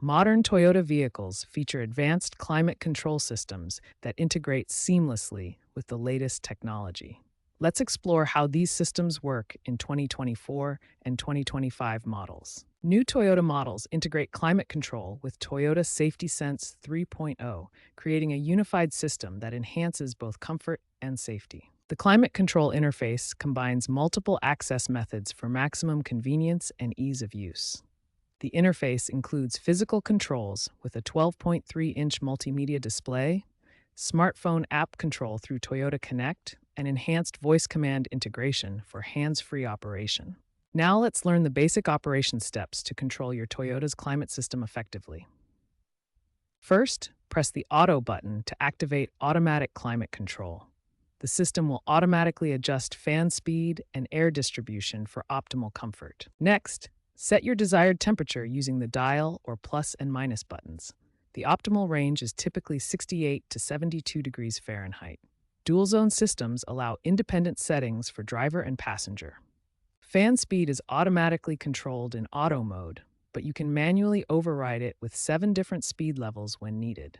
Modern Toyota vehicles feature advanced climate control systems that integrate seamlessly with the latest technology. Let's explore how these systems work in 2024 and 2025 models. New Toyota models integrate climate control with Toyota Safety Sense 3.0, creating a unified system that enhances both comfort and safety. The climate control interface combines multiple access methods for maximum convenience and ease of use. The interface includes physical controls with a 12.3-inch multimedia display, smartphone app control through Toyota Connect, and enhanced voice command integration for hands-free operation. Now let's learn the basic operation steps to control your Toyota's climate system effectively. First, press the Auto button to activate automatic climate control. The system will automatically adjust fan speed and air distribution for optimal comfort. Next, set your desired temperature using the dial or plus and minus buttons. The optimal range is typically 68 to 72 degrees Fahrenheit. Dual zone systems allow independent settings for driver and passenger. Fan speed is automatically controlled in auto mode, but you can manually override it with 7 different speed levels when needed.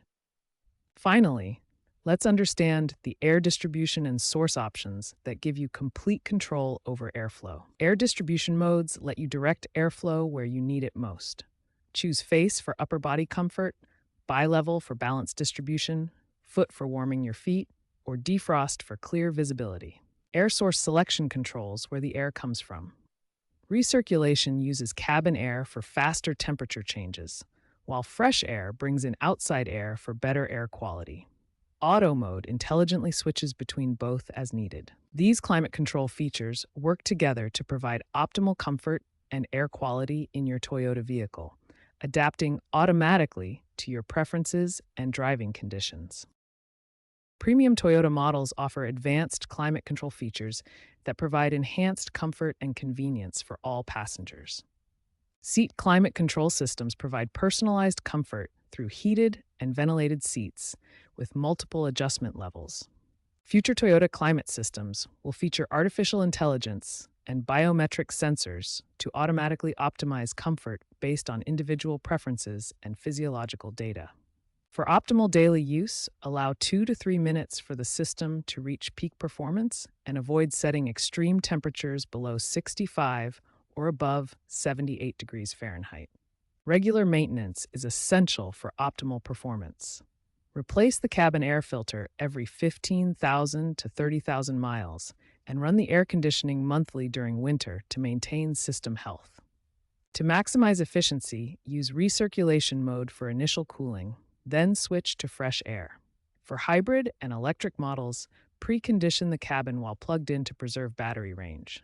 Finally, let's understand the air distribution and source options that give you complete control over airflow. Air distribution modes let you direct airflow where you need it most. Choose face for upper body comfort, bi-level for balanced distribution, foot for warming your feet, or defrost for clear visibility. Air source selection controls where the air comes from. Recirculation uses cabin air for faster temperature changes, while fresh air brings in outside air for better air quality. Auto mode intelligently switches between both as needed. These climate control features work together to provide optimal comfort and air quality in your Toyota vehicle, adapting automatically to your preferences and driving conditions. Premium Toyota models offer advanced climate control features that provide enhanced comfort and convenience for all passengers. Seat climate control systems provide personalized comfort through heated and ventilated seats with multiple adjustment levels. Future Toyota climate systems will feature artificial intelligence and biometric sensors to automatically optimize comfort based on individual preferences and physiological data. For optimal daily use, allow 2 to 3 minutes for the system to reach peak performance and avoid setting extreme temperatures below 65 or above 78 degrees Fahrenheit. Regular maintenance is essential for optimal performance. Replace the cabin air filter every 15,000 to 30,000 miles and run the air conditioning monthly during winter to maintain system health. To maximize efficiency, use recirculation mode for initial cooling, then switch to fresh air. For hybrid and electric models, precondition the cabin while plugged in to preserve battery range.